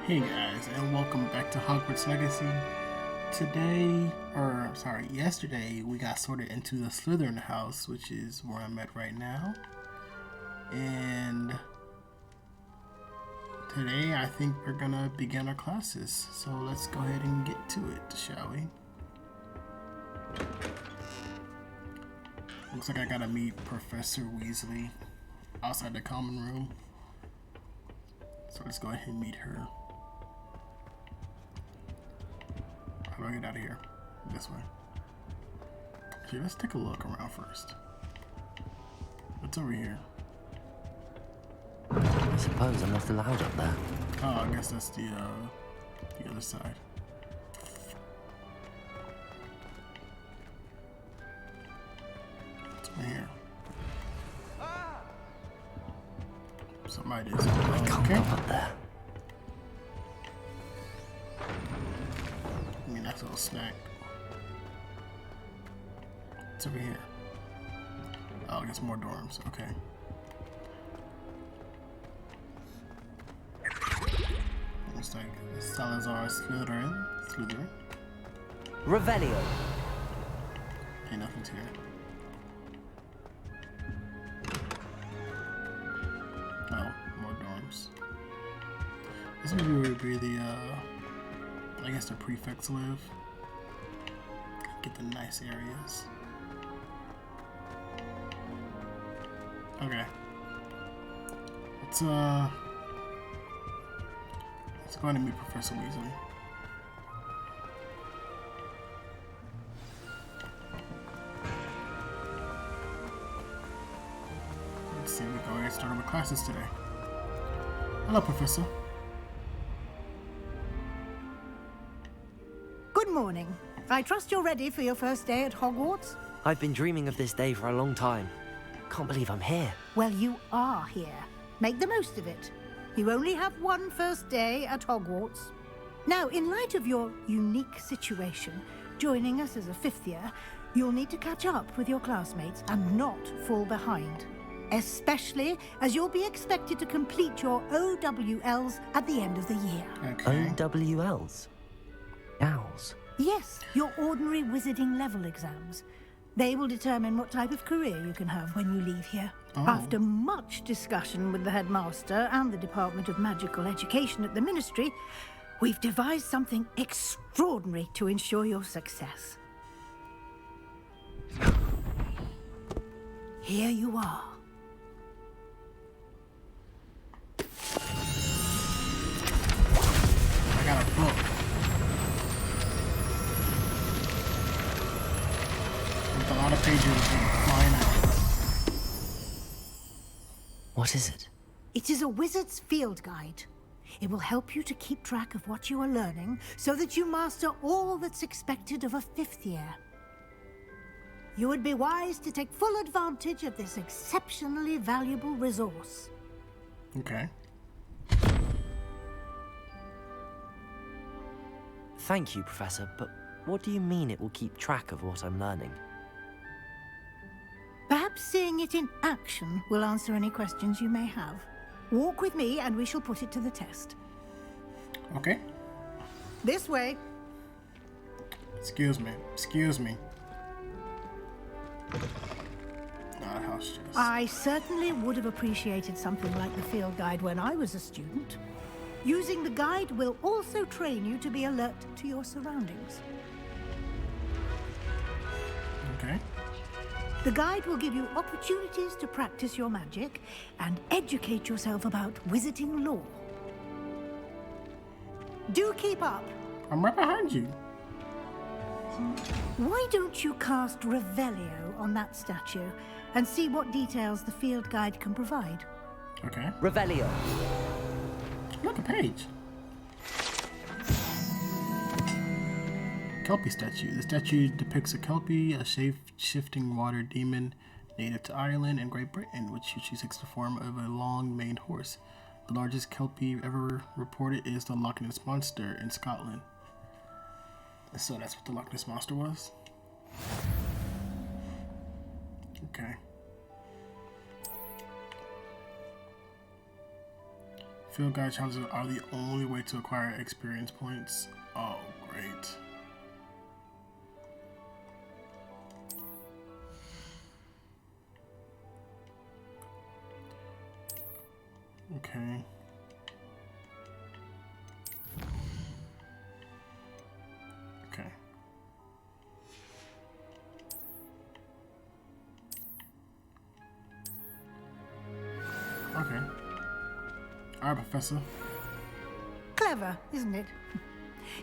Hey guys, and welcome back to Hogwarts Legacy. Yesterday we got sorted into the Slytherin house, which is where I'm at right now. And today I think we're gonna begin our classes. So let's go ahead and get to it, shall we? Looks like I gotta meet Professor Weasley outside the common room. So let's go ahead and meet her. How do I get out of here? This way. Actually, let's take a look around first. What's over here? I suppose I'm not allowed up there. Oh, I guess that's the other side. What's over here? Somebody is. I can't Okay. go up there. I mean, that's a little snack. What's over here? Oh, I guess more dorms. Okay. Looks like Salazar Slytherin. Revelio. Okay, nothing's here. Oh, more dorms. This would be the, I guess the prefects live. Get the nice areas. Okay. Let's go ahead and meet Professor Weasley. Let's see, we go ahead and start with classes today. Hello, Professor. Good morning. I trust you're ready for your first day at Hogwarts? I've been dreaming of this day for a long time. Can't believe I'm here. Well, you are here. Make the most of it. You only have one first day at Hogwarts. Now, in light of your unique situation, joining us as a fifth year, you'll need to catch up with your classmates and not fall behind. Especially as you'll be expected to complete your OWLs at the end of the year. Okay. OWLs? Owls? Yes, your ordinary wizarding level exams. They will determine what type of career you can have when you leave here. Oh. After much discussion with the headmaster and the Department of Magical Education at the Ministry, we've devised something extraordinary to ensure your success. Here you are. I got a book. With a lot of pages flying out. What is it? It is a wizard's field guide. It will help you to keep track of what you are learning so that you master all that's expected of a fifth year. You would be wise to take full advantage of this exceptionally valuable resource. Okay. Thank you, Professor, but what do you mean it will keep track of what I'm learning? Perhaps seeing it in action will answer any questions you may have. Walk with me and we shall put it to the test. Okay. This way. Excuse me. Excuse me. Not house chest. I certainly would have appreciated something like the field guide when I was a student. Using the guide will also train you to be alert to your surroundings. Okay. The guide will give you opportunities to practice your magic and educate yourself about wizarding lore. Do keep up. I'm right behind you. Why don't you cast Revelio on that statue and see what details the field guide can provide? Okay. Revelio. Look, a page. Kelpie statue. The statue depicts a Kelpie, a shape-shifting water demon native to Ireland and Great Britain, which usually takes the form of a long-maned horse. The largest Kelpie ever reported is the Loch Ness Monster in Scotland. So that's what the Loch Ness Monster was? Okay. Field guide challenges are the only way to acquire experience points. Oh, great. Okay. Okay. Okay. Alright, Professor. Clever, isn't it?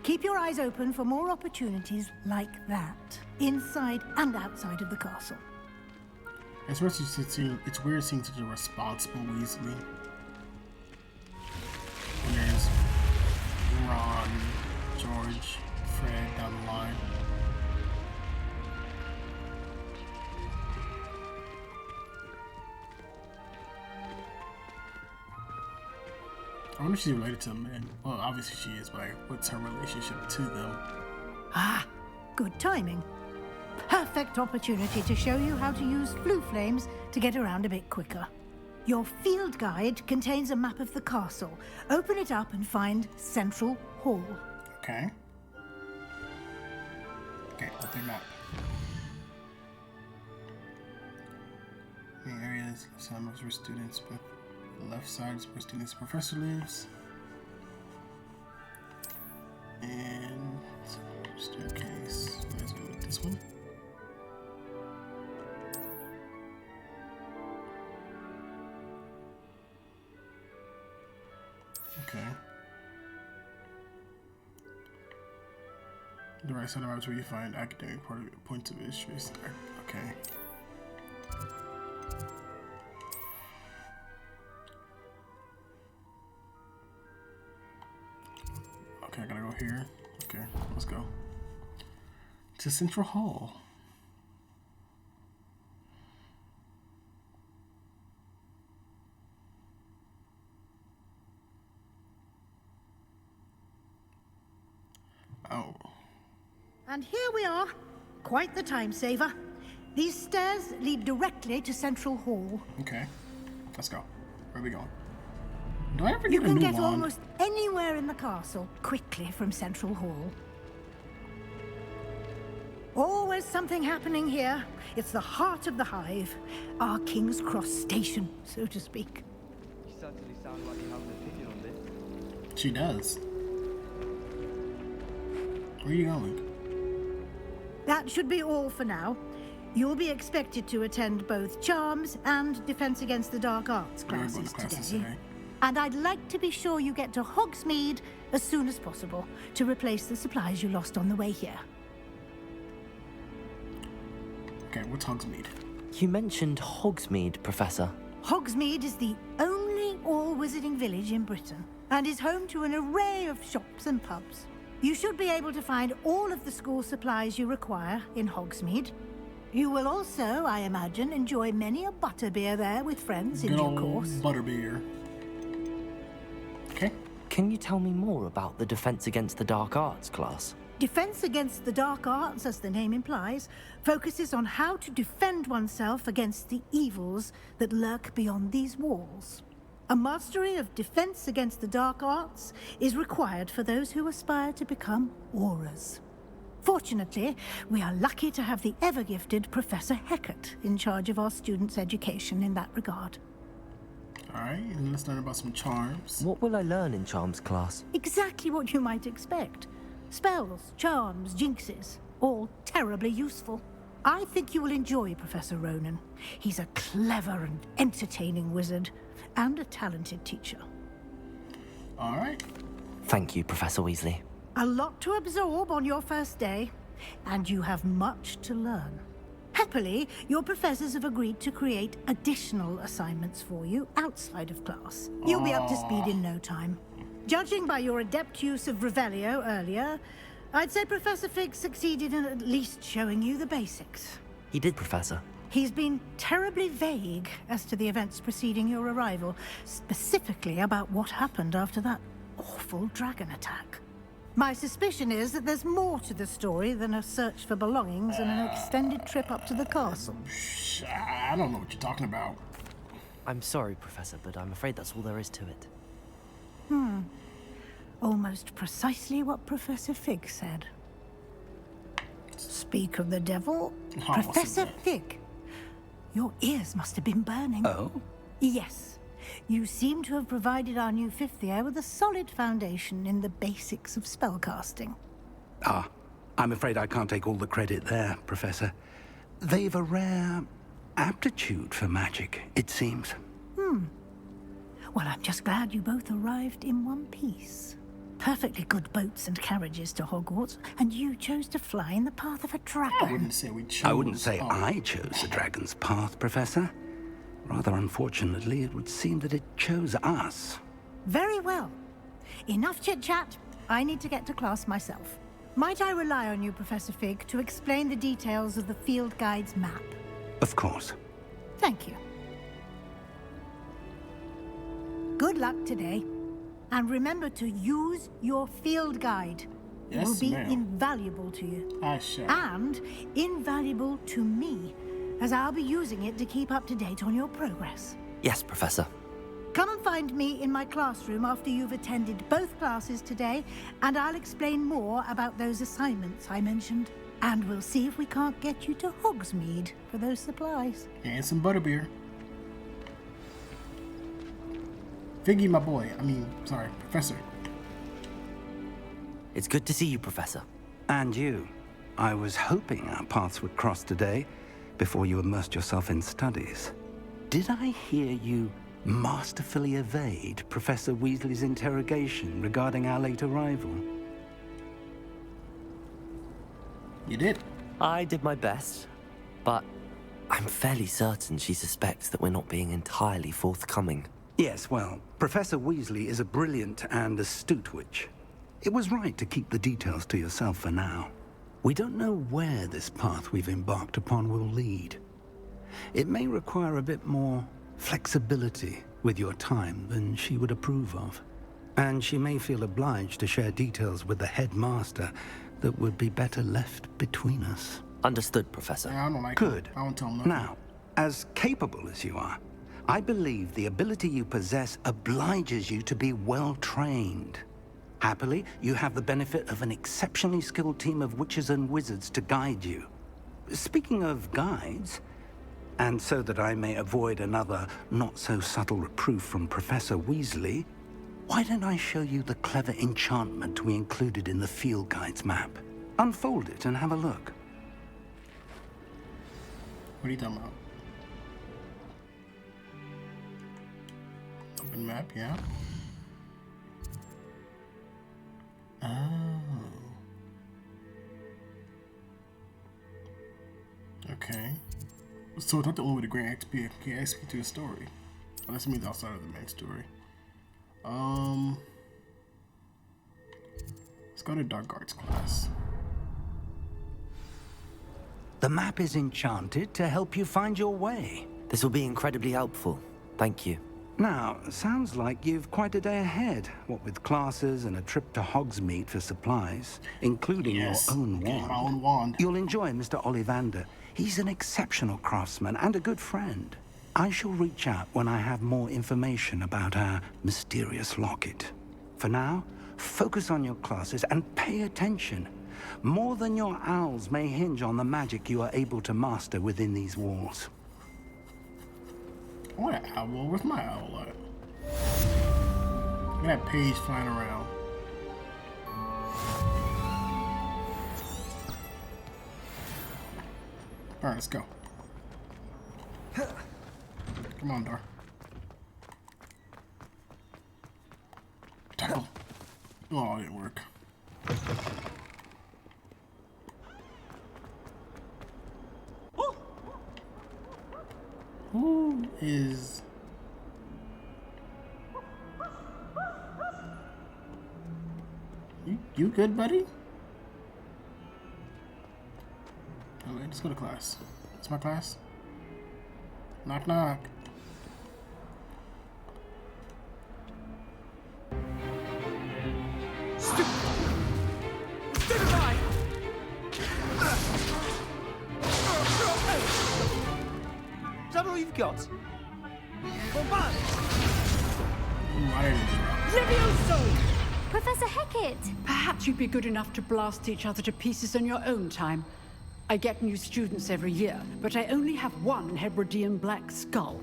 Keep your eyes open for more opportunities like that, inside and outside of the castle. It's weird seeing such a responsible Weasley. And there's Ron, George, Fred down the line. I wonder if she's related to them, man. Well, obviously she is, but like, what's her relationship to them? Ah, good timing. Perfect opportunity to show you how to use flue flames to get around a bit quicker. Your field guide contains a map of the castle. Open it up and find Central Hall. Okay. Okay, open map. Main areas, left side is where students, but the left side is where students' professor lives. And staircase, where's it? This one? Okay. The right side of is where you find academic points of interest. Okay. Okay, I gotta go here. Okay, let's go. To Central Hall. Oh. And here we are. Quite the time saver. These stairs lead directly to Central Hall. Okay. Let's go. Where are we going? Do I ever You get a can new get wand? almost anywhere in the castle quickly from Central Hall. Always something happening here. It's the heart of the hive. Our King's Cross station, so to speak. You certainly sound like you have an opinion on this. She does. Where are you going? That should be all for now. You'll be expected to attend both Charms and Defense Against the Dark Arts We're going to classes classes today. today. And I'd like to be sure you get to Hogsmeade as soon as possible to replace the supplies you lost on the way here. Okay, what's Hogsmeade? You mentioned Hogsmeade, Professor. Hogsmeade is the only all-wizarding village in Britain and is home to an array of shops and pubs. You should be able to find all of the school supplies you require in Hogsmeade. You will also, I imagine, enjoy many a butterbeer there with friends in Good due old course. butterbeer. Okay. Can you tell me more about the Defense Against the Dark Arts class? Defense Against the Dark Arts, as the name implies, focuses on how to defend oneself against the evils that lurk beyond these walls. A mastery of Defense Against the Dark Arts is required for those who aspire to become Aurors. Fortunately, we are lucky to have the ever-gifted Professor Hecat in charge of our students' education in that regard. Alright, and let's learn about some charms. What will I learn in Charms class? Exactly what you might expect. Spells, charms, jinxes, all terribly useful. I think you will enjoy Professor Ronan. He's a clever and entertaining wizard, and a talented teacher. Alright. Thank you, Professor Weasley. A lot to absorb on your first day, and you have much to learn. Happily, your professors have agreed to create additional assignments for you outside of class. You'll be up to speed in no time. Judging by your adept use of Revelio earlier, I'd say Professor Fig succeeded in at least showing you the basics. He did, Professor. He's been terribly vague as to the events preceding your arrival, specifically about what happened after that awful dragon attack. My suspicion is that there's more to the story than a search for belongings and an extended trip up to the castle. I don't know what you're talking about. I'm sorry, Professor, but I'm afraid that's all there is to it. Almost precisely what Professor Fig said. Speak of the devil, Oh, Professor so Fig. Your ears must have been burning. Oh? Yes. You seem to have provided our new fifth year with a solid foundation in the basics of spellcasting. Ah, I'm afraid I can't take all the credit there, Professor. They've a rare aptitude for magic, it seems. Well, I'm just glad you both arrived in one piece. Perfectly good boats and carriages to Hogwarts, and you chose to fly in the path of a dragon. I wouldn't say we chose. I wouldn't say I chose the dragon's path, Professor. Rather unfortunately, it would seem that it chose us. Very well. Enough chit-chat. I need to get to class myself. Might I rely on you, Professor Fig, to explain the details of the field guide's map? Of course. Thank you. Good luck today. And remember to use your field guide. It will Yes, be ma'am. invaluable to you. I shall. And invaluable to me, as I'll be using it to keep up to date on your progress. Yes, Professor. Come and find me in my classroom after you've attended both classes today, and I'll explain more about those assignments I mentioned. And we'll see if we can't get you to Hogsmeade for those supplies. And some butterbeer. Figgy, my boy. Professor. It's good to see you, Professor. And you. I was hoping our paths would cross today, before you immersed yourself in studies. Did I hear you masterfully evade Professor Weasley's interrogation regarding our late arrival? You did. I did my best, but I'm fairly certain she suspects that we're not being entirely forthcoming. Yes, well, Professor Weasley is a brilliant and astute witch. It was right to keep the details to yourself for now. We don't know where this path we've embarked upon will lead. It may require a bit more flexibility with your time than she would approve of. And she may feel obliged to share details with the headmaster that would be better left between us. Understood, Professor. Yeah, I don't like Good. him. I won't tell him nothing. Now, as capable as you are, I believe the ability you possess obliges you to be well trained. Happily, you have the benefit of an exceptionally skilled team of witches and wizards to guide you. Speaking of guides, and so that I may avoid another not-so-subtle reproof from Professor Weasley, why don't I show you the clever enchantment we included in the field guide's map? Unfold it and have a look. What are you talking about? Open map, yeah. Oh. Okay. So it's not the only way to grant XP. Get XP to the story. Unless it means outside of the main story. Let's go to Dark Arts class. The map is enchanted to help you find your way. This will be incredibly helpful. Thank you. Now, sounds like you've quite a day ahead, what with classes and a trip to Hogsmeade for supplies, including Yes, your own getting wand. my own wand. You'll enjoy Mr. Ollivander. He's an exceptional craftsman and a good friend. I shall reach out when I have more information about our mysterious locket. For now, focus on your classes and pay attention. More than your owls may hinge on the magic you are able to master within these walls. I want an owl. Where's my owl at? Look at that page flying around. Alright, let's go. Come on, Dar. Tackle. Oh, it didn't work. Who is... You good, buddy? Alright, let's go to class. It's my class. Knock, knock. Is that all you've got? I didn't do that. Levioso! Professor Hecat! Perhaps you'd be good enough to blast each other to pieces on your own time. I get new students every year, but I only have one Hebridean black skull.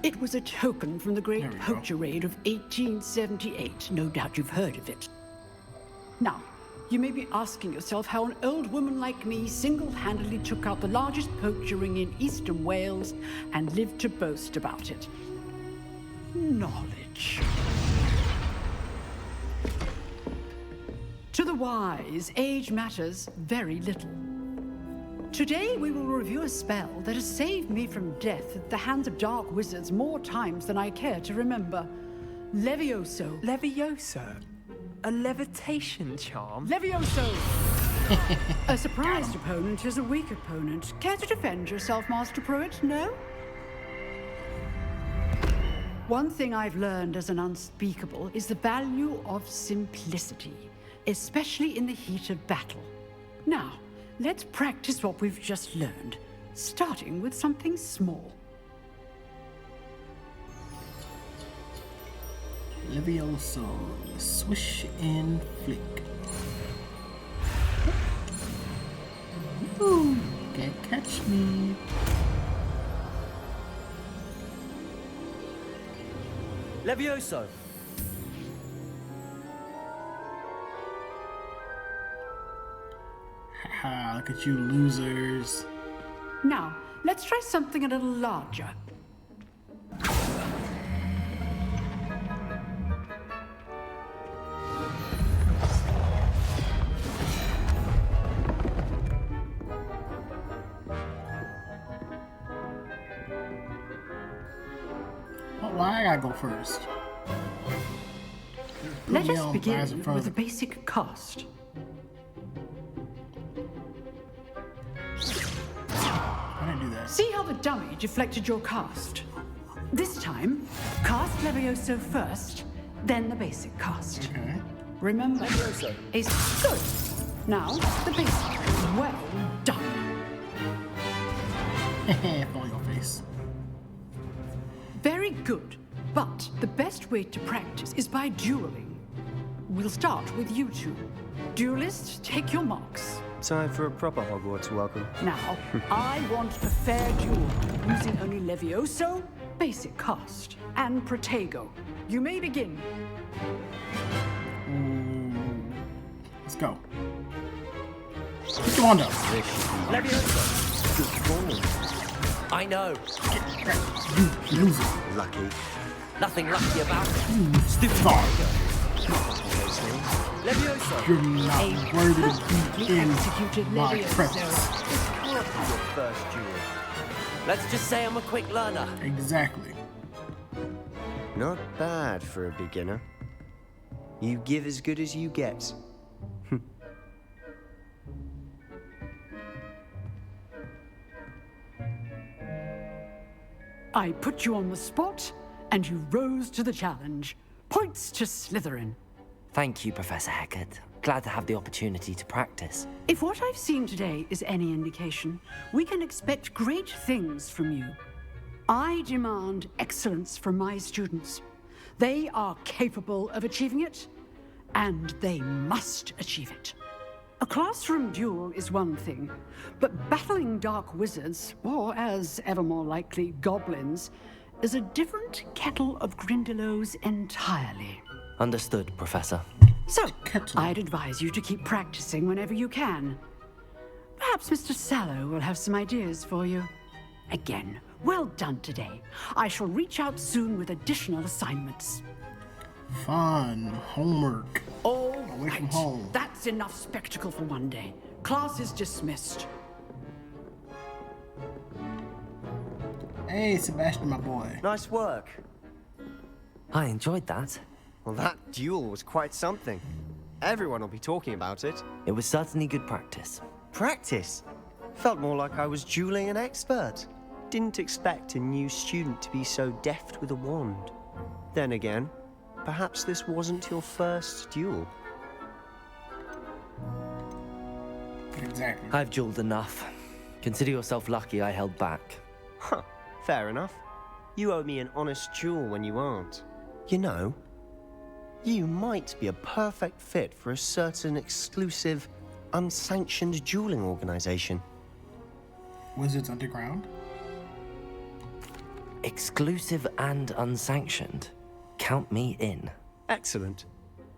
It was a token from the Great Poacher Raid of 1878. No doubt you've heard of it. Now, you may be asking yourself how an old woman like me single-handedly took out the largest poacher ring in eastern Wales and lived to boast about it. Knowledge. To the wise, age matters very little. Today we will review a spell that has saved me from death at the hands of dark wizards more times than I care to remember. Levioso. Levioso? A levitation charm? Levioso! A surprised opponent is a weak opponent. Care to defend yourself, Master Pruitt? No? One thing I've learned as an unspeakable is the value of simplicity, especially in the heat of battle. Now, let's practice what we've just learned, starting with something small. Levioso. Swish and flick. Ooh, can't catch me. Levioso! Haha, look at you losers. Now, let's try something a little larger. Why I gotta go first? Let us begin with a basic cast. I didn't do that. See how the dummy deflected your cast? This time, cast Levioso first, then the basic cast. Okay. Remember, Ace, good. Now, the basic. Well done. Fall your face. Very good. But the best way to practice is by dueling. We'll start with you two. Duelists, take your marks. Time for a proper Hogwarts welcome. Now, I want a fair duel, using only Levioso, basic cast, and Protego. You may begin. Let's go. Come on down. Levioso! Good ball. I know. You loser. Lucky. Nothing lucky about it. Stupid dog. Levioso! You're not worthy to be in Executed my Levioso. presence. Can't be your first duel. Let's just say I'm a quick learner. Exactly. Not bad for a beginner. You give as good as you get. I put you on the spot, and you rose to the challenge. Points to Slytherin. Thank you, Professor Hecat. Glad to have the opportunity to practice. If what I've seen today is any indication, we can expect great things from you. I demand excellence from my students. They are capable of achieving it, and they must achieve it. A classroom duel is one thing, but battling dark wizards, or as ever more likely, goblins, is a different kettle of Grindylows entirely. Understood, Professor. So, Kettle. I'd advise you to keep practicing whenever you can. Perhaps Mr. Sallow will have some ideas for you. Again, well done today. I shall reach out soon with additional assignments. Fun. Homework. All Away from right. home. That's enough spectacle for one day. Class is dismissed. Hey, Sebastian, my boy. Nice work. I enjoyed that. Well, that duel was quite something. Everyone will be talking about it. It was certainly good practice. Practice? Felt more like I was dueling an expert. Didn't expect a new student to be so deft with a wand. Then again, perhaps this wasn't your first duel. Exactly. I've dueled enough. Consider yourself lucky I held back. Huh, fair enough. You owe me an honest duel when you aren't. You know, you might be a perfect fit for a certain exclusive, unsanctioned dueling organization. Wizards Underground? Exclusive and unsanctioned. Count me in. Excellent.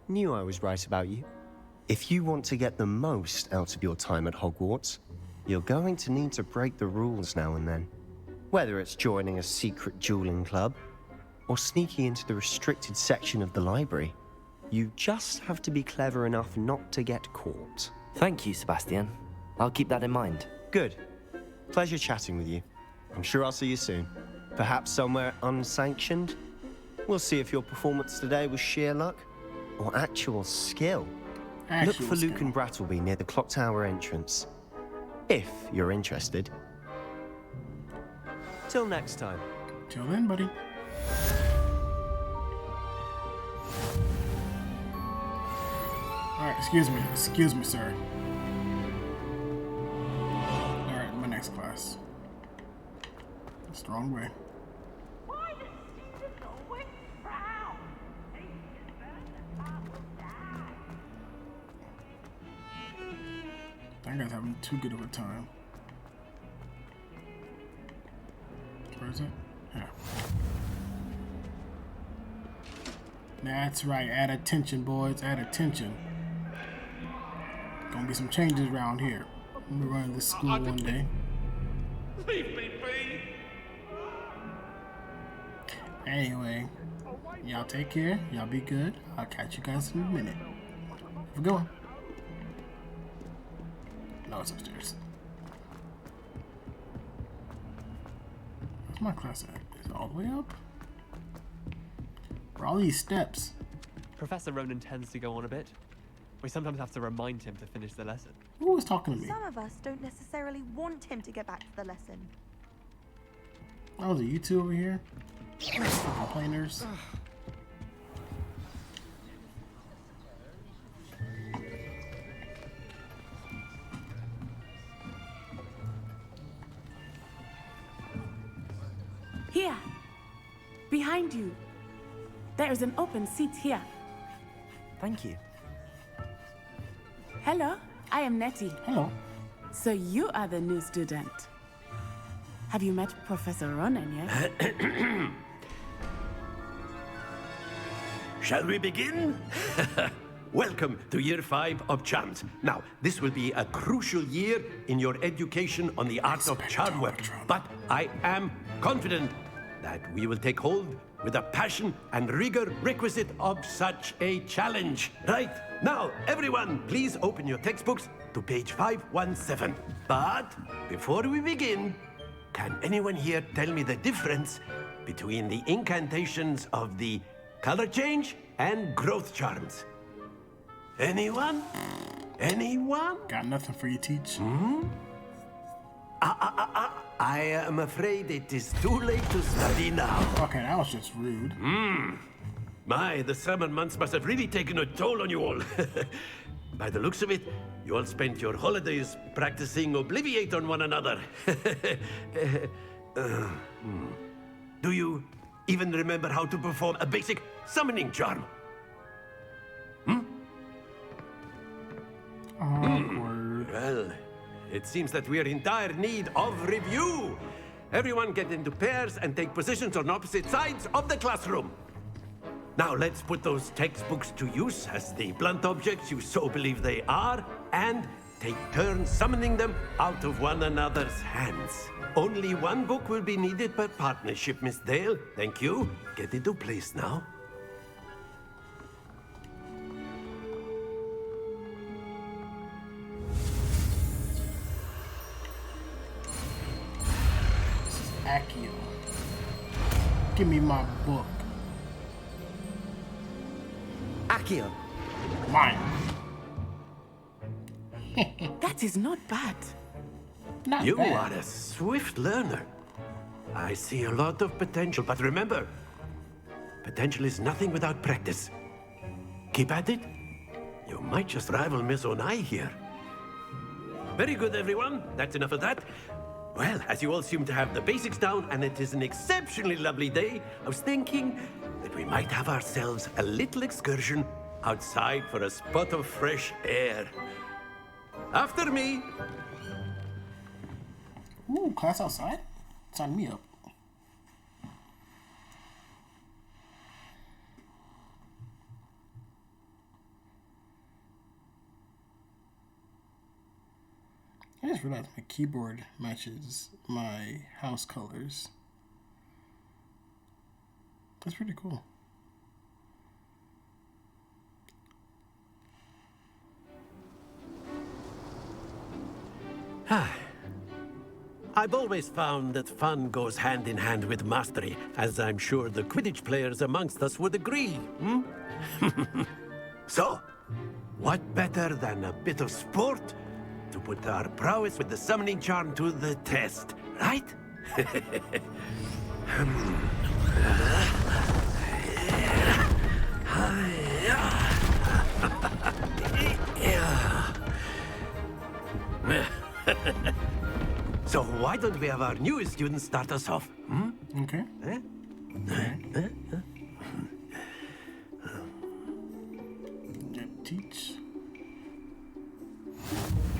Knew I was right about you. If you want to get the most out of your time at Hogwarts, you're going to need to break the rules now and then. Whether it's joining a secret dueling club, or sneaking into the restricted section of the library, you just have to be clever enough not to get caught. Thank you, Sebastian. I'll keep that in mind. Good. Pleasure chatting with you. I'm sure I'll see you soon. Perhaps somewhere unsanctioned? We'll see if your performance today was sheer luck or actual skill. Look for Luke and Brattleby near the clock tower entrance. If you're interested. Till next time. Till then, buddy. Alright, excuse me, sir. Alright, my next class. That's the wrong way. Why does Stephen always frown? He can burn the apple down. That guy's having too good of a time. Where is it? Yeah. That's right. Add attention, boys. Add attention. Gonna be some changes around here. We're running this school one day. Leave me be. Anyway, y'all take care. Y'all be good. I'll catch you guys in a minute. Have a good one. No, it's upstairs. Where's my class at? Is it all the way up? Where are all these steps? Professor Ronan tends to go on a bit. We sometimes have to remind him to finish the lesson. Who was talking to me? Some of us don't necessarily want him to get back to the lesson. Oh, is it you two over here? Complainers. Here, behind you. There is an open seat here. Thank you. Hello, I am Nettie. Hello. So you are the new student. Have you met Professor Ronan yet? Shall we begin? Welcome to Year 5 of Charms. Now, this will be a crucial year in your education on the art of charm work. But I am confident that we will take hold with the passion and rigor requisite of such a challenge. Right, now, everyone, please open your textbooks to page 517. But before we begin, can anyone here tell me the difference between the incantations of the color change and growth charms? Anyone? Anyone? Got nothing for you, Teach. I am afraid it is too late to study now. Okay, that was just rude. My, the summer months must have really taken a toll on you all. By the looks of it, you all spent your holidays practicing Obliviate on one another. Do you even remember how to perform a basic summoning charm? Awkward. Well, it seems that we are in dire need of review. Everyone get into pairs and take positions on opposite sides of the classroom. Now let's put those textbooks to use as the blunt objects you so believe they are, and take turns summoning them out of one another's hands. Only one book will be needed per partnership, Miss Dale. Thank you. Get into place now. Accio. Give me my book. Accio. Mine. That is not bad. Not You bad. are a swift learner. I see a lot of potential, but remember, potential is nothing without practice. Keep at it. You might just rival Miss Onai here. Very good, everyone. That's enough of that. Well, as you all seem to have the basics down, and it is an exceptionally lovely day, I was thinking that we might have ourselves a little excursion outside for a spot of fresh air. After me. Ooh, class outside? Sign me up. I just realized my keyboard matches my house colors. That's pretty cool. I've always found that fun goes hand in hand with mastery, as I'm sure the Quidditch players amongst us would agree. So, what better than a bit of sport to put our prowess with the summoning charm to the test, right? So why don't we have our newest student start us off? Okay. Teach.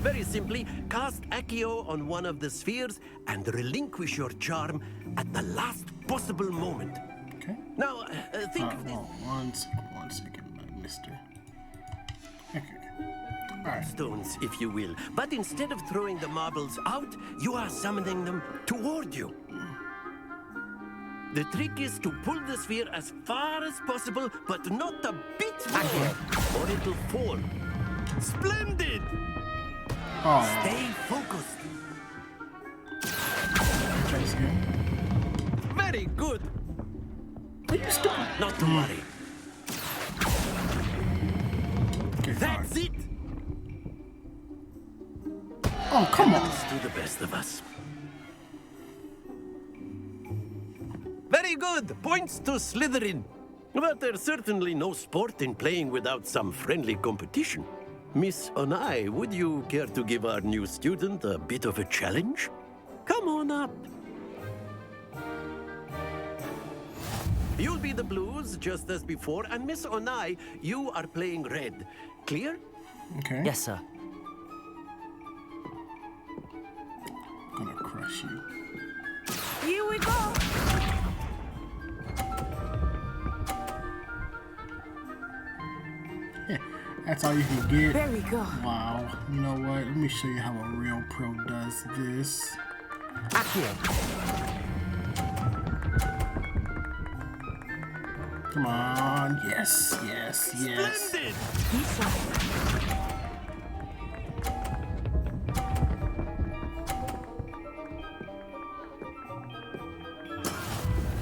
Very simply, cast Accio on one of the spheres and relinquish your charm at the last possible moment. Okay. Now, think of this. One second, mister. Okay. Alright. Stones, if you will. But instead of throwing the marbles out, you are summoning them toward you. The trick is to pull the sphere as far as possible, but not a bit more, or it'll fall. Splendid! Oh. Stay focused. That's good. Very good. Are you stupid? Not to worry. Okay, That's it. Oh, come on. Let's do the best of us. Very good. Points to Slytherin. But there's certainly no sport in playing without some friendly competition. Miss Onai, would you care to give our new student a bit of a challenge? Come on up. You'll be the blues, just as before, and Miss Onai, you are playing red. Clear? Okay. Yes, sir. I'm gonna crush you. Here we go. That's all you can get. There we go. Wow. You know what? Let me show you how a real pro does this. Come on. Yes, yes, yes. Splendid!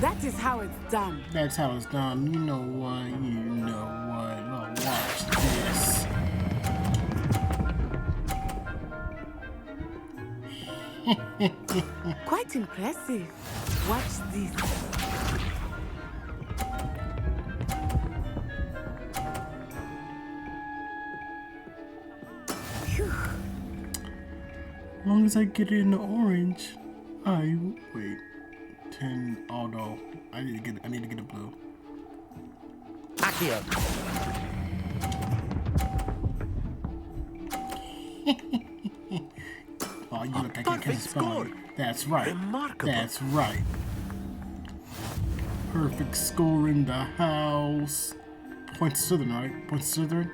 That is how it's done. That's how it's done. You know what? You know what? Now watch this. Quite impressive. Watch this. Phew. As long as I get it in the orange, I wait. 10 although I need to get a blue. Accio. Oh, you look like I can spell it. That's right. Remarkable. That's right. Perfect score in the house. Points to Slytherin, right? Points to Slytherin.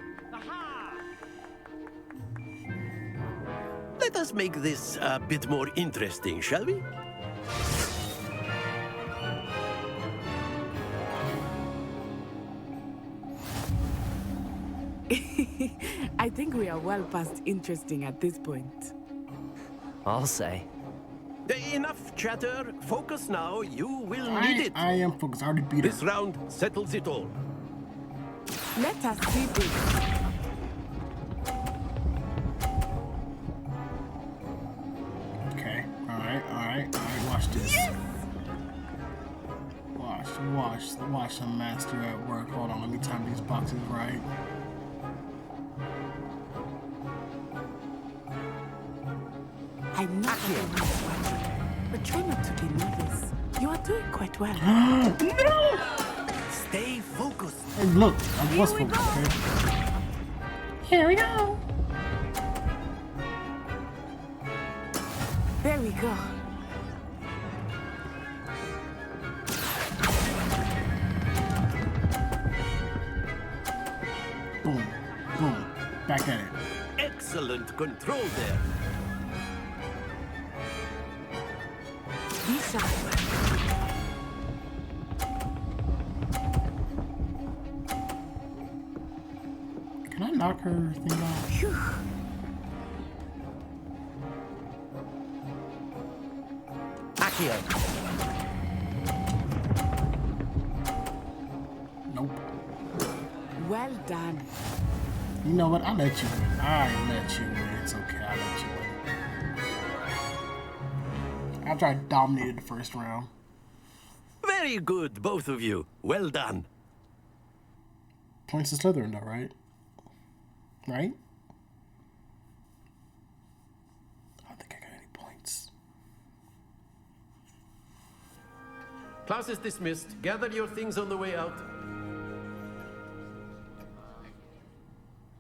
Let us make this a bit more interesting, shall we? I think we are well past interesting at this point. I'll say. Enough chatter. Focus now. You will need it. I am focused. I already beat This her. round settles it all. Let us see this. Okay. Alright. Watch this. Yes! Watch the master at work. Hold on, let me time these boxes right. I know. but try not to be nervous. You are doing quite well. No! Stay focused. Hey, look, I was focused, okay? Here we go. There we go. Boom, boom. Back at it. Excellent control there. Be sharp. Can I knock her thing off? Phew. Accio. Nope. Well done. You know what? I'll let you win. I let you win. It's okay. I'll let you win. After I dominated the first round. Very good, both of you. Well done. Points to Slytherin, though, right? Right? I don't think I got any points. Class is dismissed. Gather your things on the way out.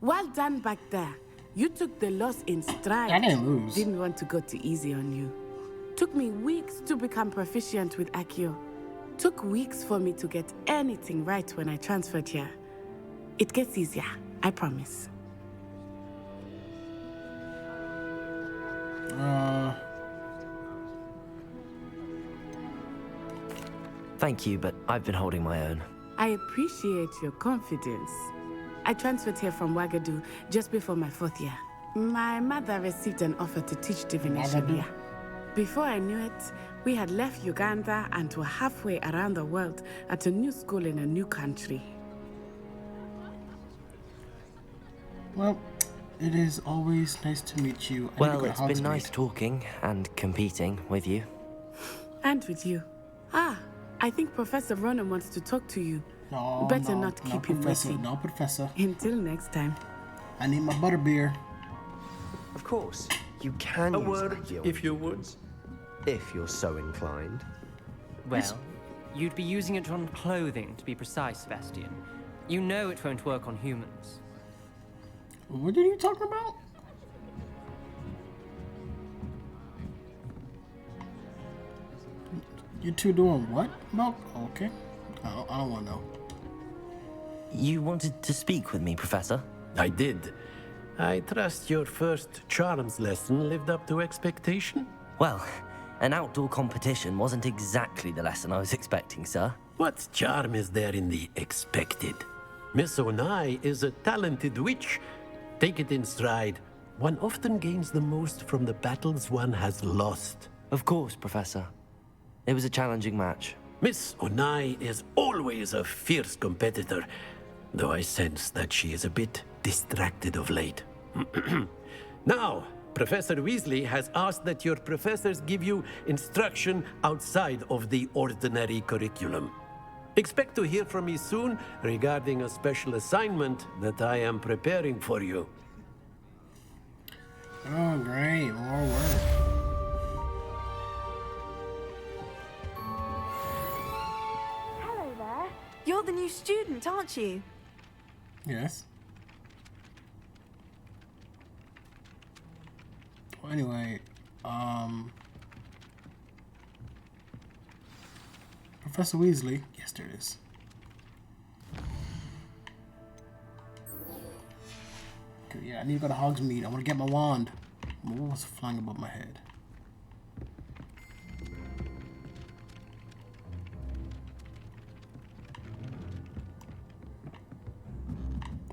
Well done back there. You took the loss in stride. I didn't lose. Didn't want to go too easy on you. Took me weeks to become proficient with Accio. Took weeks for me to get anything right when I transferred here. It gets easier, I promise. Thank you, but I've been holding my own. I appreciate your confidence. I transferred here from Wagadu just before my 4th year. My mother received an offer to teach divination Wagadu? here. Before I knew it, we had left Uganda and were halfway around the world at a new school in a new country. Well, it is always nice to meet you. I need to Well, go to it's been Hogsmeade. nice talking and competing with you. And with you. Ah, I think Professor Ronan wants to talk to you. No, Better no, not no, keep him Professor. waiting. No, Professor. Until next time. I need my butterbeer. Of course, you can A use word, Accio if you would. if you're so inclined. Well, you'd be using it on clothing, to be precise, Sebastian. You know it won't work on humans. What are you talking about? You two doing what? No, okay. I don't want to know. You wanted to speak with me, Professor? I did. I trust your first charms lesson lived up to expectation? Well, an outdoor competition wasn't exactly the lesson I was expecting, sir. What charm is there in the expected? Miss Onai is a talented witch. Take it in stride. One often gains the most from the battles one has lost. Of course, Professor. It was a challenging match. Miss Onai is always a fierce competitor, though I sense that she is a bit distracted of late. Now, Professor Weasley has asked that your professors give you instruction outside of the ordinary curriculum. Expect to hear from me soon regarding a special assignment that I am preparing for you. Oh, great. More work. Hello there. You're the new student, aren't you? Yes. Well, anyway, Professor Weasley. Yes, there it is. Okay, yeah, I need to go to Hogsmeade. I want to get my wand. What was flying above my head?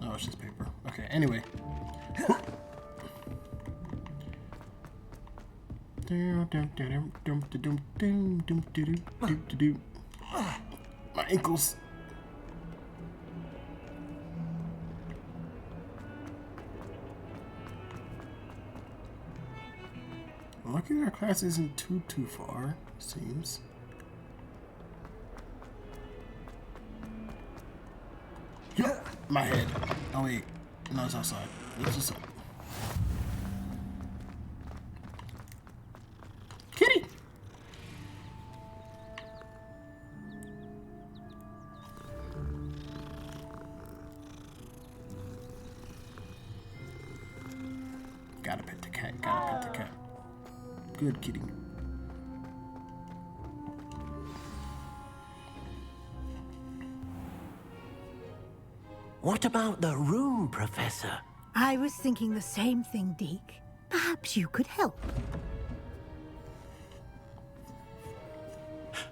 Oh, it's just paper. Okay, anyway. My ankles. Lucky our class isn't too far, seems. Yup, my head. Oh wait, no, it's outside. It's just Kitty. Gotta pet the cat. Gotta pet the cat. Good kitty. What about the room, Professor? I was thinking the same thing, Deke. Perhaps you could help.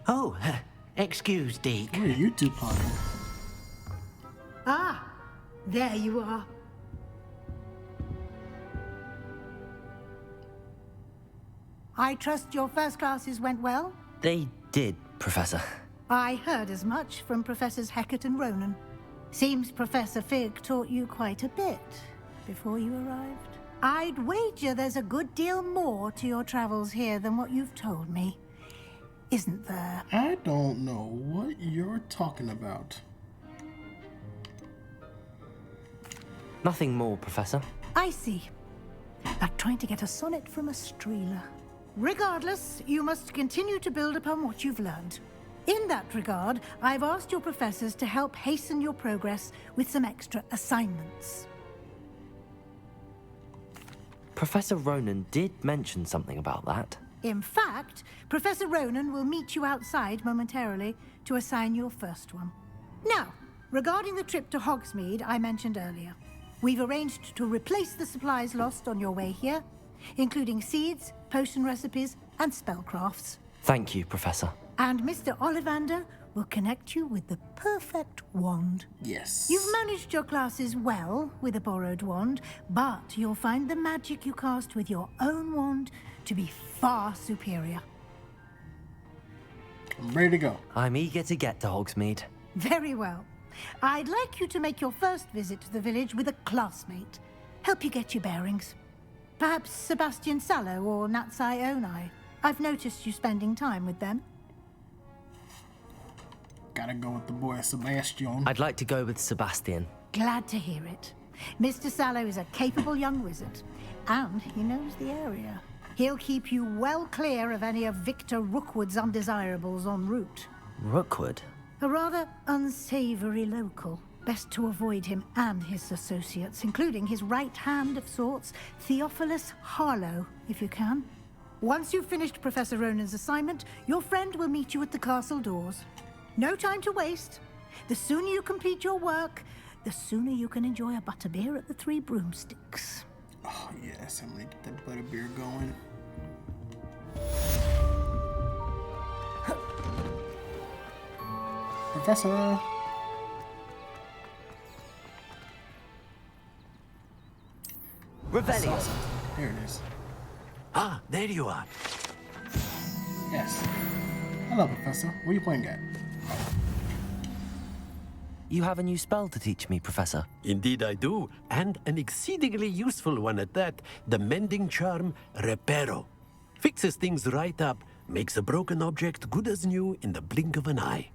Oh, excuse, Deke. What are you two plotting? Ah, there you are. I trust your first classes went well? They did, Professor. I heard as much from Professors Hecat and Ronan. Seems Professor Fig taught you quite a bit before you arrived. I'd wager there's a good deal more to your travels here than what you've told me. Isn't there? I don't know what you're talking about. Nothing more, Professor. I see. Like trying to get a sonnet from a streeler. Regardless, you must continue to build upon what you've learned. In that regard, I've asked your professors to help hasten your progress with some extra assignments. Professor Ronan did mention something about that. In fact, Professor Ronan will meet you outside momentarily to assign your first one. Now, regarding the trip to Hogsmeade I mentioned earlier, we've arranged to replace the supplies lost on your way here, including seeds, potion recipes, and spellcrafts. Thank you, Professor. And Mr. Ollivander will connect you with the perfect wand. Yes. You've managed your classes well with a borrowed wand, but you'll find the magic you cast with your own wand to be far superior. I'm ready to go. I'm eager to get to Hogsmeade. Very well. I'd like you to make your first visit to the village with a classmate. Help you get your bearings. Perhaps Sebastian Sallow or Natsai Onai. I've noticed you spending time with them. Gotta go with the boy Sebastian. I'd like to go with Sebastian. Glad to hear it. Mr. Sallow is a capable young wizard, and he knows the area. He'll keep you well clear of any of Victor Rookwood's undesirables en route. Rookwood? A rather unsavory local. Best to avoid him and his associates, including his right hand of sorts, Theophilus Harlow, if you can. Once you've finished Professor Ronan's assignment, your friend will meet you at the castle doors. No time to waste. The sooner you complete your work, the sooner you can enjoy a butterbeer at the Three Broomsticks. Oh, yes, I'm gonna get that butterbeer going. Professor! Revelio! Awesome. There it is. Ah, there you are. Yes. Hello, Professor. What are you playing at? You have a new spell to teach me, Professor. Indeed I do, and an exceedingly useful one at that. The mending charm, Reparo. Fixes things right up, makes a broken object good as new in the blink of an eye.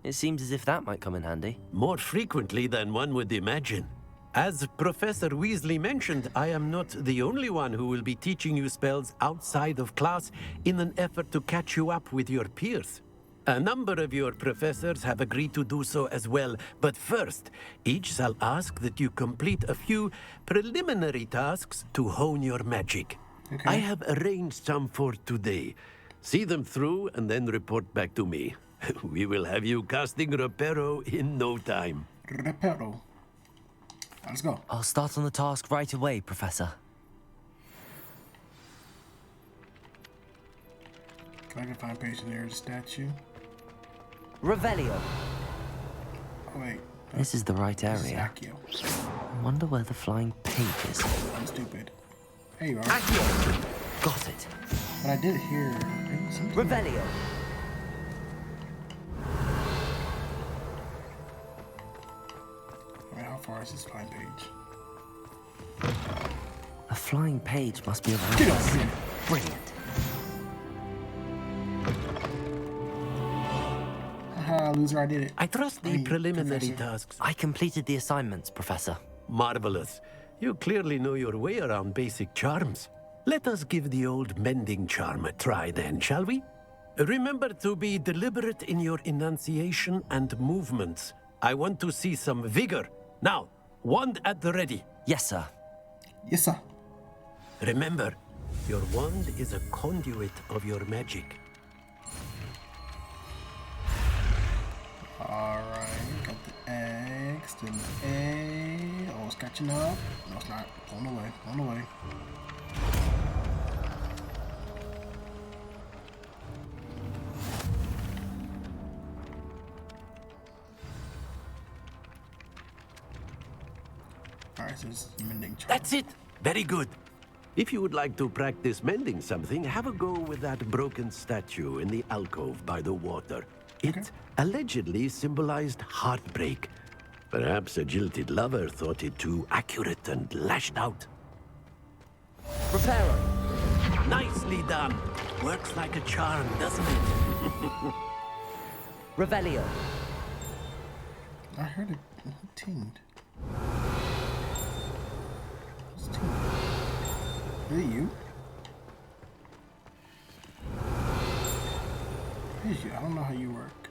It seems as if that might come in handy. More frequently than one would imagine. As Professor Weasley mentioned, I am not the only one who will be teaching you spells outside of class in an effort to catch you up with your peers. A number of your professors have agreed to do so as well, but first, each shall ask that you complete a few preliminary tasks to hone your magic. Okay. I have arranged some for today. See them through and then report back to me. We will have you casting Reparo in no time. Reparo. Let's go. I'll start on the task right away, Professor. Can I find page near the statue? Revelio. Oh, wait. This is the right This is area. Accio. I wonder where the flying page is. I'm stupid. There you are. Accio! Got it. But I did hear something. Revelio. Wait, how far is this flying page? A flying page must be around. Get over here. Brilliant. Haha, loser, I did it. I trust the preliminary tasks. I completed the assignments, Professor. Marvelous. You clearly know your way around basic charms. Let us give the old mending charm a try then, shall we? Remember to be deliberate in your enunciation and movements. I want to see some vigor. Now, wand at the ready. Yes, sir. Yes, sir. Remember, your wand is a conduit of your magic. Alright, got the X, then the A. Oh, it's catching up. No, it's not. Pulling away, pulling away. Alright, so it's mending charm. That's it! Very good. If you would like to practice mending something, have a go with that broken statue in the alcove by the water. It allegedly symbolized heartbreak. Perhaps a jilted lover thought it too accurate and lashed out. Reparo. Nicely done. Works like a charm, doesn't it? Revelio. I heard it tinged. It's tinged. Is it you? It is you. I don't know how you work.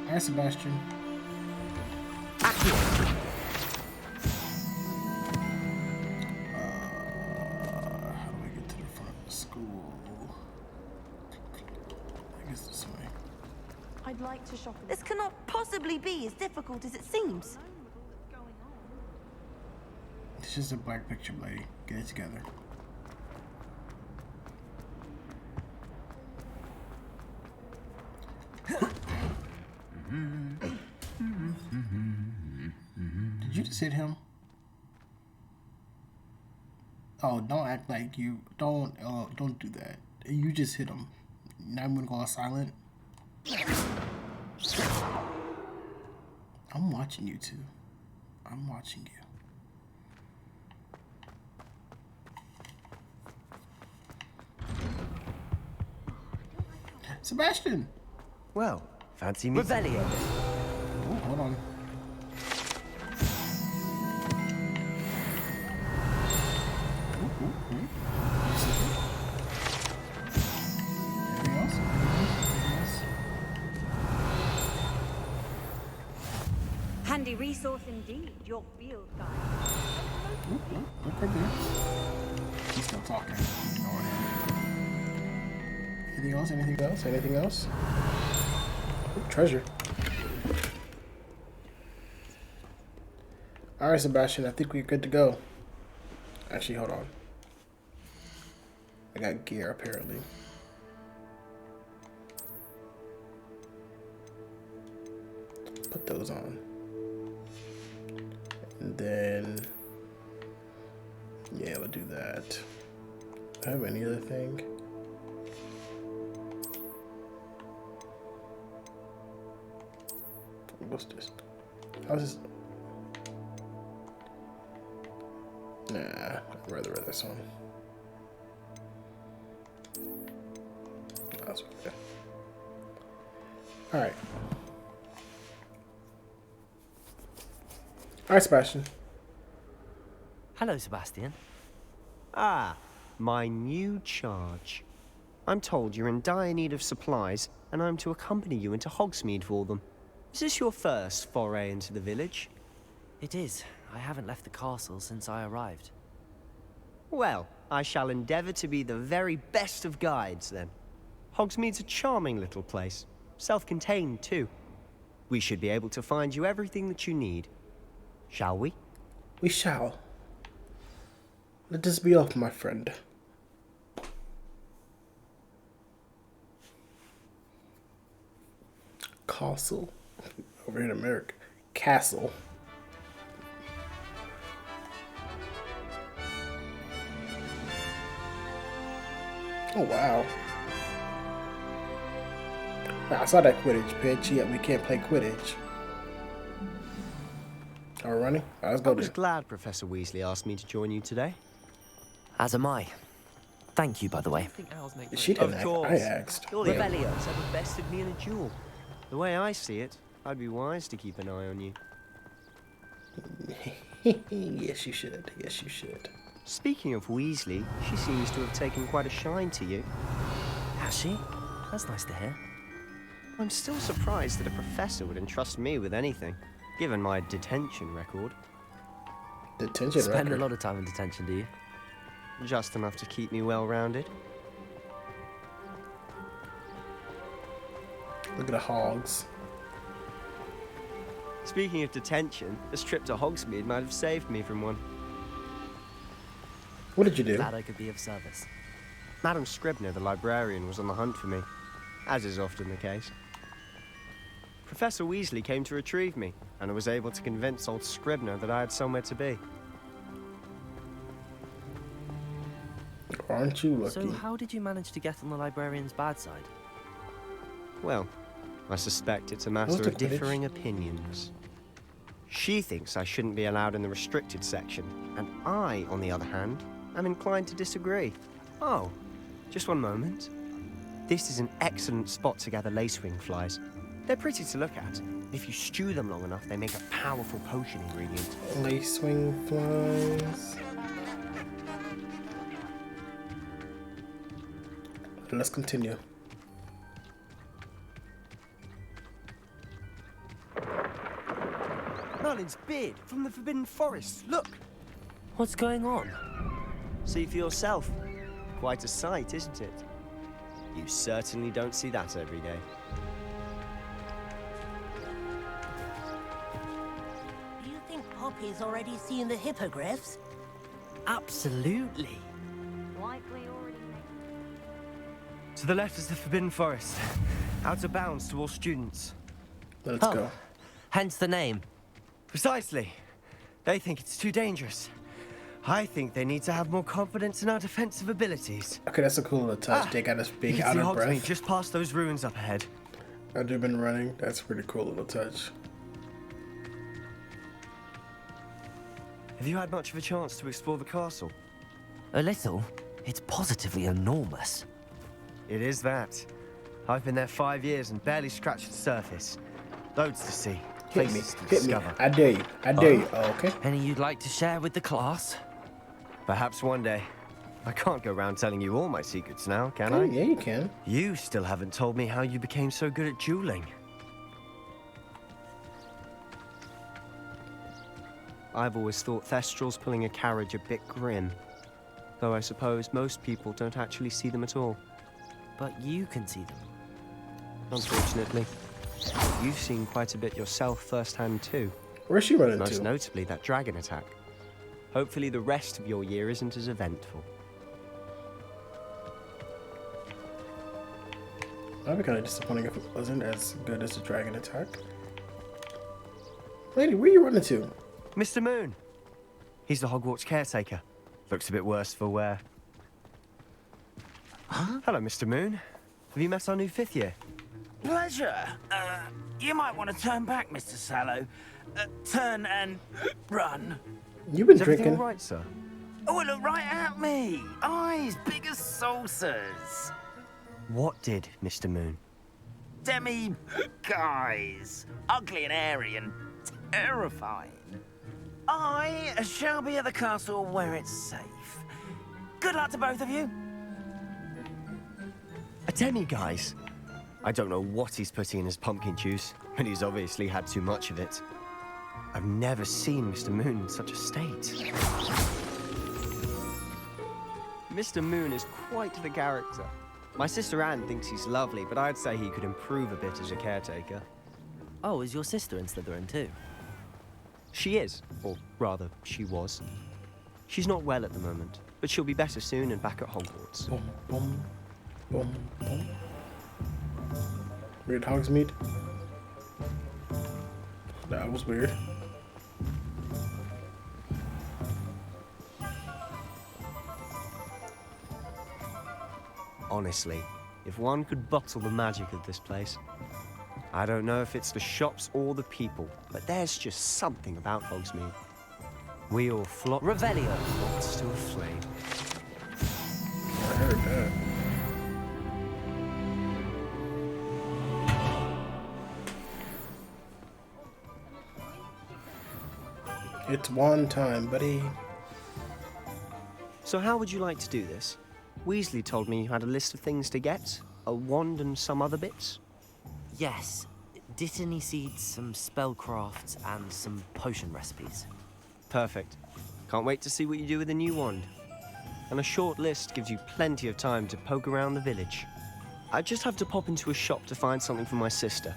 Hi, Sebastian. How do I get to the front of the school? I guess this way. I'd like to shop. This cannot possibly be as difficult as it seems. It's just a black picture, lady. Get it together. Did you just hit him? Oh, don't act like you don't do that. You just hit him. Now I'm gonna go all silent. I'm watching you two. I'm watching you. Sebastian! Well, fancy meeting. Revelio. Oh, hold on. Anything else? Handy resource indeed, your field guide. Look right there. He's still talking. Ignore him. Anything else? Anything else? Anything else? Ooh, treasure. Alright, Sebastian, I think we're good to go. Actually, hold on. I got gear, apparently. Put those on. And then... yeah, we'll do that. Do I have any other thing? What's this? How's this? Nah, I'd rather read this one. That's okay. Alright. Alright, Sebastian. Hello, Sebastian. Ah, my new charge. I'm told you're in dire need of supplies, and I'm to accompany you into Hogsmeade for them. Is this your first foray into the village? It is. I haven't left the castle since I arrived. Well, I shall endeavour to be the very best of guides, then. Hogsmeade's a charming little place. Self-contained, too. We should be able to find you everything that you need. Shall we? We shall. Let this be off, my friend. Castle. Over here in America. Castle. Oh, wow. I saw that Quidditch pitch, yet we can't play Quidditch. Are we running? All right, let's go. I was glad Professor Weasley asked me to join you today. As am I. Thank you, by the way. She didn't Of ask. course. I asked. Surely Revelio. Hogwarts ever bested me in a duel. The way I see it, I'd be wise to keep an eye on you. Yes, you should. Yes, you should. Speaking of Weasley, she seems to have taken quite a shine to you. Has she? That's nice to hear. I'm still surprised that a professor would entrust me with anything, given my detention record. Detention Spend a record. lot of time in detention, do you? Just enough to keep me well-rounded. Look at the hogs. Speaking of detention, this trip to Hogsmeade might have saved me from one. What did you do? Glad I could be of service. Madam Scribner, the librarian, was on the hunt for me, as is often the case. Professor Weasley came to retrieve me, and I was able to convince old Scribner that I had somewhere to be. Aren't you lucky? So how did you manage to get on the librarian's bad side? Well, I suspect it's a matter of differing opinions. She thinks I shouldn't be allowed in the restricted section, and I, on the other hand, am inclined to disagree. Oh, just one moment. This is an excellent spot to gather lacewing flies. They're pretty to look at. If you stew them long enough, they make a powerful potion ingredient. Lacewing flies. Let's continue. Merlin's beard from the Forbidden Forest. Look! What's going on? See for yourself. Quite a sight, isn't it? You certainly don't see that every day. Do you think Poppy's already seen the hippogriffs? Absolutely. Likely already To the left is the Forbidden Forest. Out of bounds to all students. Let's go. Hence the name. Precisely. They think it's too dangerous. I think they need to have more confidence in our defensive abilities. Okay, that's a cool little touch. They got us being out of breath. Just past those ruins up ahead. I've just been running. That's a pretty cool little touch. Have you had much of a chance to explore the castle? A little. It's positively enormous. It is that. I've been there 5 years and barely scratched the surface. Loads to see. Hit me. Places to Hit me. discover. I dare you. I dare you. Oh, okay. Any you'd like to share with the class? Perhaps one day. I can't go around telling you all my secrets now, can I? Yeah, you can. You still haven't told me how you became so good at dueling. I've always thought Thestrals pulling a carriage a bit grim. Though I suppose most people don't actually see them at all. But you can see them. Unfortunately. You've seen quite a bit yourself firsthand too. Where's she running Most to? notably that dragon attack. Hopefully the rest of your year isn't as eventful. That'd be kind of disappointing if it wasn't as good as the dragon attack. Lady, where you running to? Mr. Moon. He's the Hogwarts caretaker. Looks a bit worse for wear. Huh? Hello, Mr. Moon. Have you met our new 5th year? Pleasure. You might want to turn back, Mr. Sallow. Turn and run. You've been Is everything drinking. all right, sir? Oh, look right at me. Eyes big as saucers. What did, Mr. Moon? Guys. Ugly and airy and terrifying. I shall be at the castle where it's safe. Good luck to both of you. A demi-guise? I don't know what he's putting in his pumpkin juice, but he's obviously had too much of it. I've never seen Mr. Moon in such a state. Mr. Moon is quite the character. My sister Anne thinks he's lovely, but I'd say he could improve a bit as a caretaker. Oh, is your sister in Slytherin too? She is, or rather, she was. She's not well at the moment, but she'll be better soon and back at Hogwarts. Boom, boom, boom, boom. Weird Hogsmeade. That was weird. Honestly, if one could bottle the magic of this place. I don't know if it's the shops or the people, but there's just something about Hogsmeade. We all flock Revelio. to a flame. I heard that. It's one time, buddy. So how would you like to do this? Weasley told me you had a list of things to get. A wand and some other bits. Yes. Dittany seeds, some spellcrafts, and some potion recipes. Perfect. Can't wait to see what you do with the new wand. And a short list gives you plenty of time to poke around the village. I just have to pop into a shop to find something for my sister.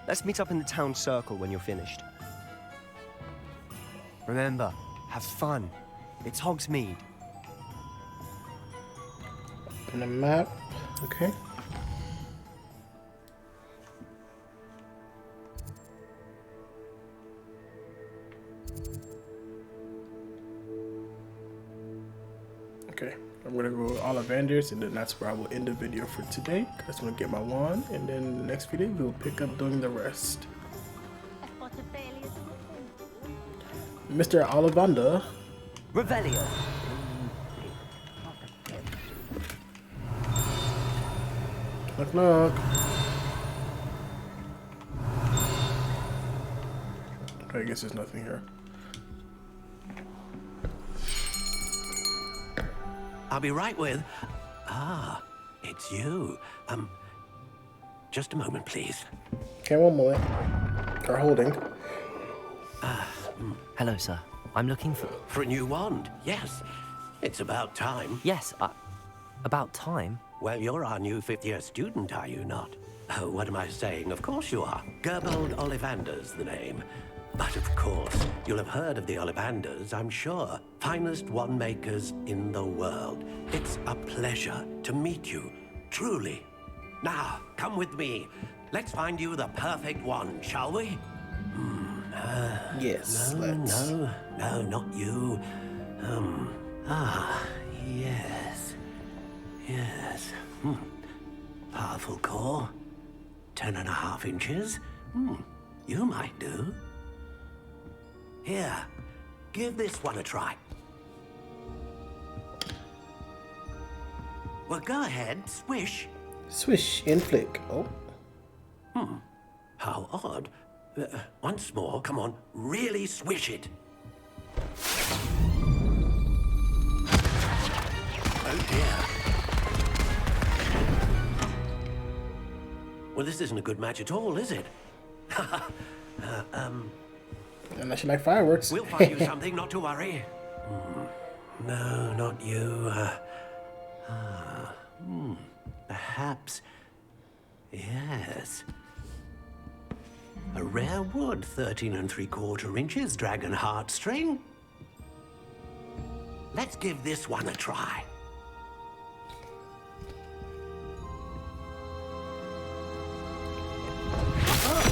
Let's meet up in the town circle when you're finished. Remember, have fun. It's Hogsmeade. Open the map. Okay. Okay, I'm gonna go to Ollivanders, and then that's where I will end the video for today. I just want to get my wand, and then in the next video we'll pick up doing the rest. Mr. Ollivander. Revelio. Knock knock. I guess there's nothing here. I'll be right with... Ah, it's you. Just a moment, please. Okay, one moment. Or holding. Hello, sir. I'm looking for... For a new wand, yes. It's about time. Yes, about time? Well, you're our new fifth-year student, are you not? Oh, what am I saying? Of course you are. Gerbold Ollivander's the name. But of course, you'll have heard of the Ollivanders, I'm sure. Finest wand makers in the world. It's a pleasure to meet you, truly. Now, come with me. Let's find you the perfect wand, shall we? Yes, let's. No, not you. Yes. Yes. Powerful core. 10.5 inches. You might do. Here, give this one a try. Well, go ahead, swish. Swish and flick. Oh. How odd. Once more, come on, really swish it. Oh dear. Well, this isn't a good match at all, is it? Unless you like fireworks. We'll find you something, not to worry. No, not you. Perhaps. Yes. A rare wood, 13 3/4 inches, dragon heartstring. Let's give this one a try.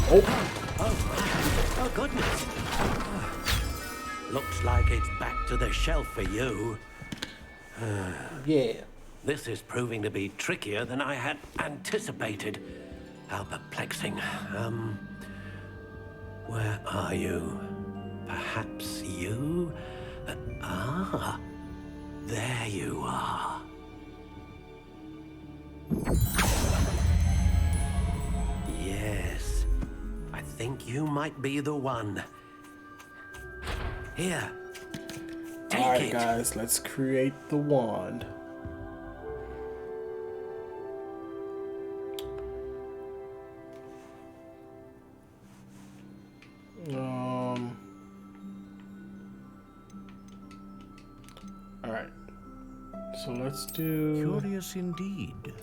Oh, goodness. Looks like it's back to the shelf for you. Yeah. This is proving to be trickier than I had anticipated. How perplexing. Where are you? Perhaps you? There you are. Yes, I think you might be the one. Here, take Alright, it. guys, let's create the wand. Alright. So let's do... Curious indeed.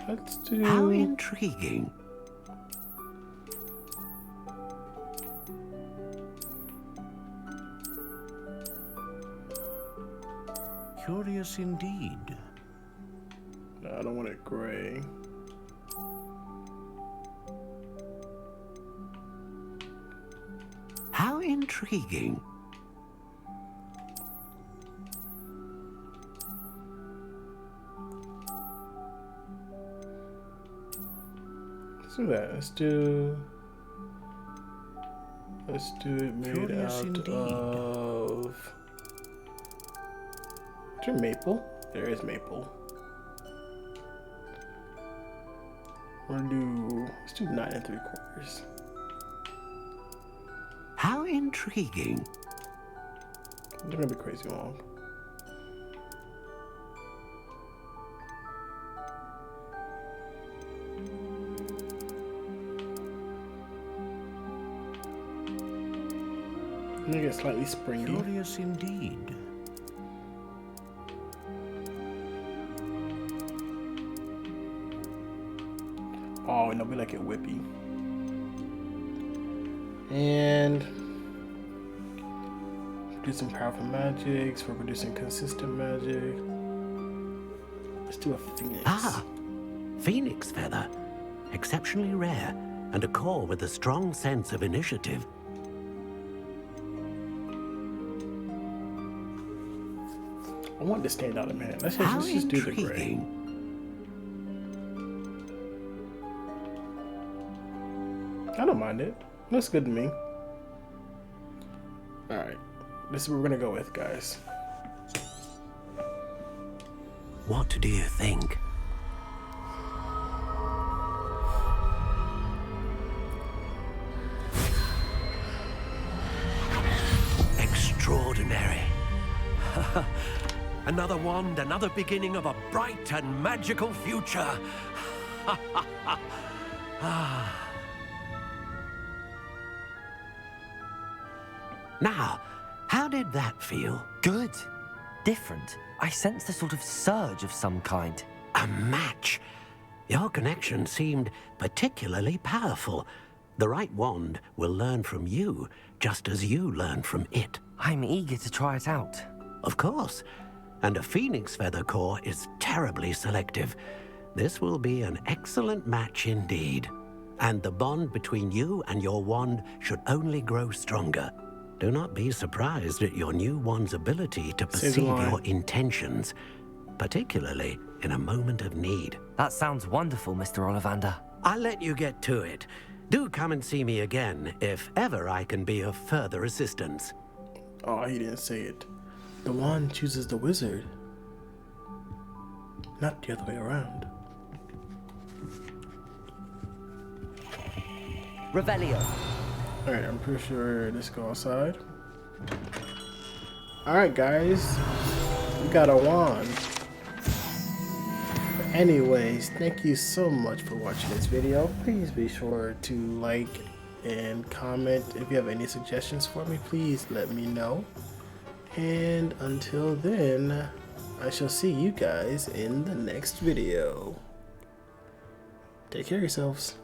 Let's do... How intriguing. Curious indeed. No, I don't want it gray. How intriguing. Let's do that. Let's do it made Curious out indeed. of... Is there maple? There is maple. Let's do 9 3/4. How intriguing. They're gonna be crazy long. Make it slightly springy. Curious indeed. Oh, no, we like it whippy. And producing powerful magics for producing consistent magic. Let's do a phoenix. Ah, phoenix feather. Exceptionally rare, and a core with a strong sense of initiative. I want to stand out a minute. Let's How just do the gray. intriguing. I don't mind it. Looks good to me. Alright. This is what we're gonna go with, guys. What do you think? Extraordinary. Another wand, another beginning of a bright and magical future. Now, how did that feel? Good. Different. I sensed a sort of surge of some kind. A match. Your connection seemed particularly powerful. The right wand will learn from you, just as you learn from it. I'm eager to try it out. Of course. And a phoenix feather core is terribly selective. This will be an excellent match indeed. And the bond between you and your wand should only grow stronger. Do not be surprised at your new wand's ability to perceive your intentions, particularly in a moment of need. That sounds wonderful, Mr. Ollivander. I'll let you get to it. Do come and see me again if ever I can be of further assistance. Oh, he didn't say it. The wand chooses the wizard, not the other way around. Revelio. Alright, I'm pretty sure this go outside. Alright, guys. We got a wand. But anyways, thank you so much for watching this video. Please be sure to like and comment. If you have any suggestions for me, please let me know. And until then, I shall see you guys in the next video. Take care of yourselves.